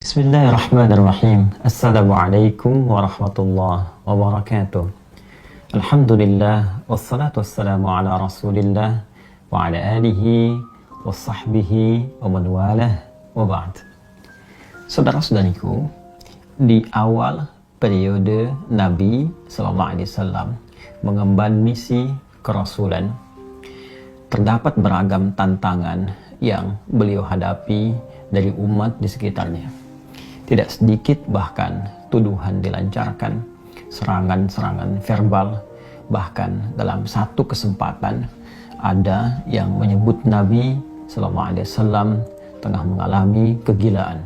Bismillahirrahmanirrahim. Assalamualaikum warahmatullahi wabarakatuh. Alhamdulillah, wassalatu wassalamu ala rasulillah wa ala alihi wa sahbihi wa man walah wa ba'd. Saudara-saudariku, di awal periode Nabi SAW mengemban misi kerasulan, terdapat beragam tantangan yang beliau hadapi dari umat di sekitarnya. Tidak sedikit bahkan tuduhan dilancarkan, serangan-serangan verbal, bahkan dalam satu kesempatan ada yang menyebut Nabi SAW tengah mengalami kegilaan.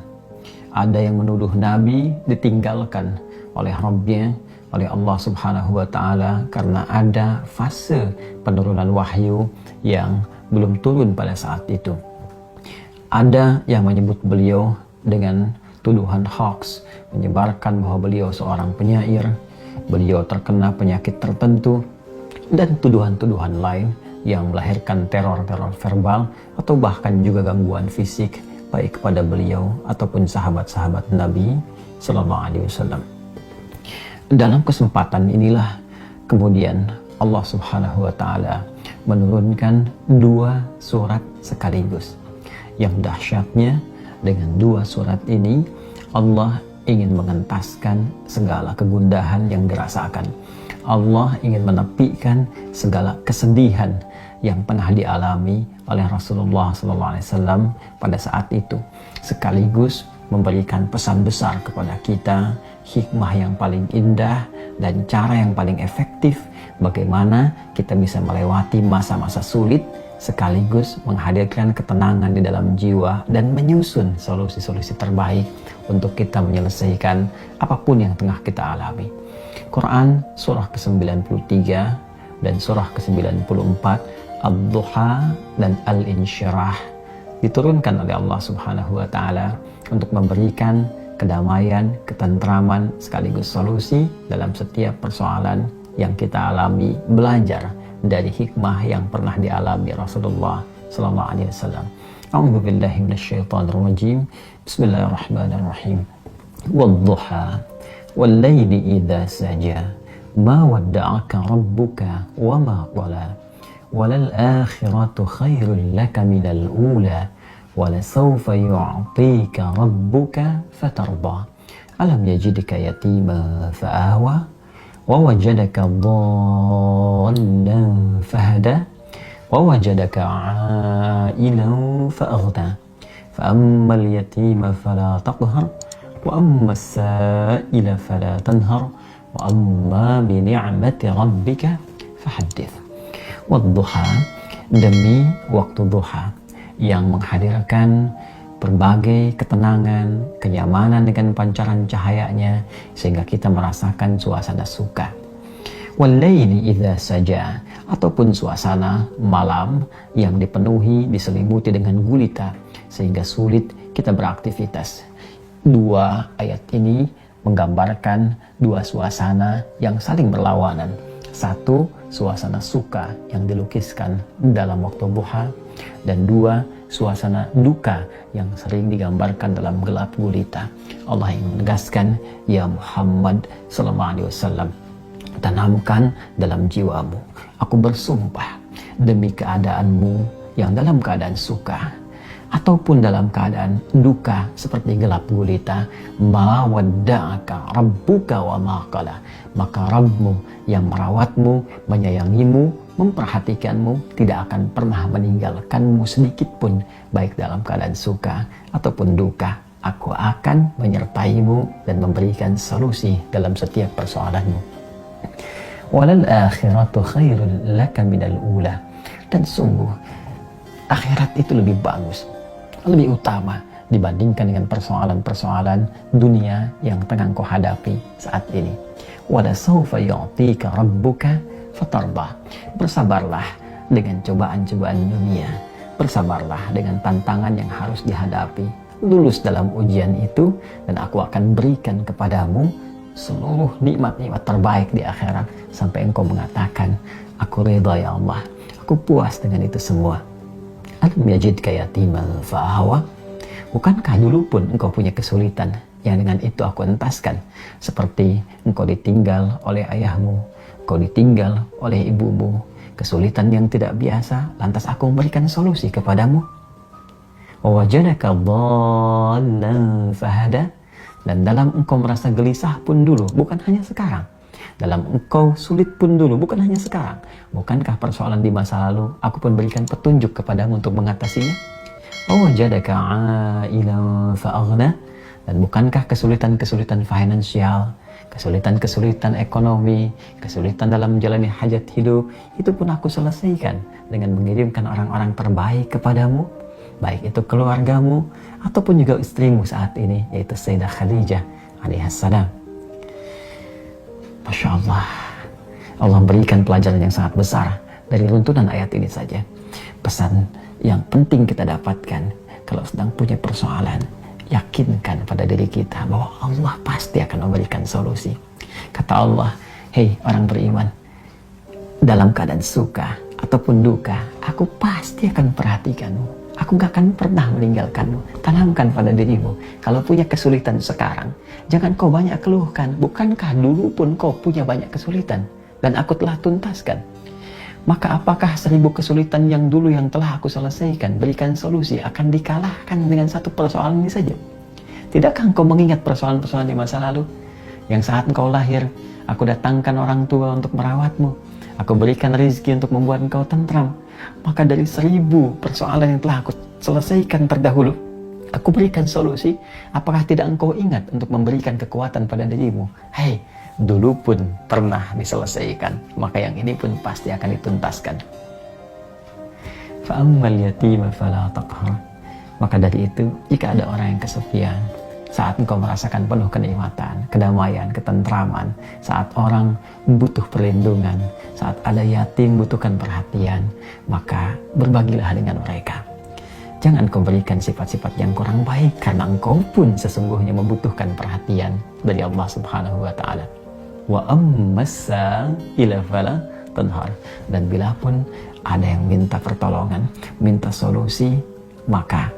Ada yang menuduh Nabi ditinggalkan oleh Rabbnya, oleh Allah Subhanahu wa Ta'ala, karena ada fase penurunan wahyu yang belum turun pada saat itu. Ada yang menyebut beliau dengan tuduhan hoax, menyebarkan bahwa beliau seorang penyair, beliau terkena penyakit tertentu, dan tuduhan-tuduhan lain yang melahirkan teror-teror verbal atau bahkan juga gangguan fisik baik kepada beliau ataupun sahabat-sahabat Nabi Sallallahu Alaihi Wasallam. Dalam kesempatan inilah kemudian Allah Subhanahu Wa Taala menurunkan dua surat sekaligus. Yang dahsyatnya, dengan dua surat ini Allah ingin mengentaskan segala kegundahan yang dirasakan. Allah ingin menepikan segala kesedihan yang pernah dialami oleh Rasulullah SAW pada saat itu, sekaligus memberikan pesan besar kepada kita, hikmah yang paling indah dan cara yang paling efektif bagaimana kita bisa melewati masa-masa sulit, sekaligus menghadirkan ketenangan di dalam jiwa dan menyusun solusi-solusi terbaik untuk kita menyelesaikan apapun yang tengah kita alami. Quran surah ke-93 dan surah ke-94, Ad-Duha dan Al-Insyirah, diturunkan oleh Allah Subhanahu wa Ta'ala untuk memberikan kedamaian, ketentraman sekaligus solusi dalam setiap persoalan yang kita alami, belajar dari hikmah yang pernah dialami Rasulullah sallallahu alaihi wasallam. A'udzu billahi minasyaitonir rajim. Bismillahirrahmanirrahim. Wadduha wal laili idza saja ma wadda'aka rabbuka wa ma qala walal akhiratu khairul laka minal ula wala sawfa yu'tika rabbuka fatarda alam yajidka yatima fa'awa ووجدك ضالا فهدى ووجدك عائلا فأغنى فأما اليتيم فلا تقهر وأما السائل فلا تنهر وأما بنعمة ربك فحدث. والضحى, demi waktu duha yang menghadirkan berbagai ketenangan, kenyamanan dengan pancaran cahayanya sehingga kita merasakan suasana suka. Walaili idza saja, ataupun suasana malam yang dipenuhi, diselimuti dengan gulita sehingga sulit kita beraktivitas. Dua ayat ini menggambarkan dua suasana yang saling berlawanan. Satu, suasana suka yang dilukiskan dalam waktu duha, dan dua, suasana duka yang sering digambarkan dalam gelap gulita. Allah yang menegaskan, ya Muhammad sallallahu alaihi wasallam, tanamkan dalam jiwamu, aku bersumpah demi keadaanmu yang dalam keadaan suka ataupun dalam keadaan duka seperti gelap gulita, ma wadda'aka rabbuka wa ma qala, maka Rabbmu yang merawatmu, menyayangimu, memperhatikanmu tidak akan pernah meninggalkanmu sedikit pun, baik dalam keadaan suka ataupun duka. Aku akan menyertaimu dan memberikan solusi dalam setiap persoalanmu. Walal akhiratu khairul laka minal ula, dan sungguh akhirat itu lebih bagus, lebih utama dibandingkan dengan persoalan-persoalan dunia yang tengah kau hadapi saat ini. Wala sawfa yu'tika rabbuka fatarda, bersabarlah dengan cobaan-cobaan dunia, bersabarlah dengan tantangan yang harus dihadapi, lulus dalam ujian itu, dan aku akan berikan kepadamu seluruh nikmat-nikmat terbaik di akhirat sampai engkau mengatakan, aku reda ya Allah, aku puas dengan itu semua. Alam yajidka yatiman fa'awa Bukankah dulu pun engkau punya kesulitan yang dengan itu aku entaskan? Seperti engkau ditinggal oleh ayahmu, engkau ditinggal oleh ibumu, kesulitan yang tidak biasa, lantas aku memberikan solusi kepadamu. Wajadaka dhallan fahada. Dan dalam engkau merasa gelisah pun dulu, bukan hanya sekarang. Dalam engkau sulit pun dulu, bukan hanya sekarang. Bukankah persoalan di masa lalu aku pun berikan petunjuk kepadamu untuk mengatasinya? Wajadaka ailan fa'aghna. Dan bukankah kesulitan-kesulitan finansial, kesulitan-kesulitan ekonomi, kesulitan dalam menjalani hajat hidup, itu pun aku selesaikan dengan mengirimkan orang-orang terbaik kepadamu, baik itu keluargamu ataupun juga istrimu saat ini, yaitu Sayyidah Khadijah alaihissalam. Masya Allah, Allah berikan pelajaran yang sangat besar dari runtunan ayat ini saja. Pesan yang penting kita dapatkan kalau sedang punya persoalan, yakinkan pada diri kita bahwa Allah pasti akan memberikan solusi. Kata Allah, hei orang beriman, dalam keadaan suka ataupun duka, aku pasti akan perhatikanmu. Aku gak akan pernah meninggalkanmu. Tanamkan pada dirimu, kalau punya kesulitan sekarang, jangan kau banyak keluhkan. Bukankah dulu pun kau punya banyak kesulitan dan aku telah tuntaskan? Maka apakah 1000 kesulitan yang dulu yang telah aku selesaikan, berikan solusi, akan dikalahkan dengan satu persoalan ini saja? Tidakkah engkau mengingat persoalan-persoalan di masa lalu? Yang saat engkau lahir, aku datangkan orang tua untuk merawatmu. Aku berikan rezeki untuk membuat engkau tentram. Maka dari 1000 persoalan yang telah aku selesaikan terdahulu, aku berikan solusi. Apakah tidak engkau ingat untuk memberikan kekuatan pada dirimu? Hei, dulu pun pernah diselesaikan, maka yang ini pun pasti akan dituntaskan. Fa'ammal yatima fala taqhar. Maka dari itu, jika ada orang yang kesepian, saat engkau merasakan penuh kenikmatan, kedamaian, ketentraman, saat orang butuh perlindungan, saat ada yatim butuhkan perhatian, maka berbagilah dengan mereka. Jangan kau berikan sifat-sifat yang kurang baik, karena engkau pun sesungguhnya membutuhkan perhatian dari Allah Subhanahu wa Ta'ala. Wa ammasa ila fala tanhar. Dan bila pun ada yang minta pertolongan, minta solusi, maka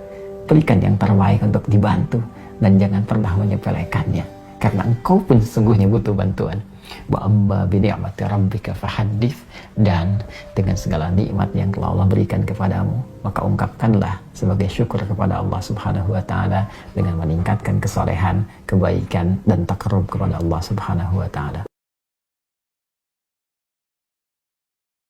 berikan yang terbaik untuk dibantu dan jangan pernah menyepelekannya, karena engkau pun sesungguhnya butuh bantuan. Wa amma bi ni'mati rabbika fahaddits. Dan dengan segala nikmat yang telah Allah berikan kepadamu, maka ungkapkanlah sebagai syukur kepada Allah Subhanahu wa Ta'ala dengan meningkatkan kesolehan, kebaikan dan takarrub kepada Allah Subhanahu wa Ta'ala.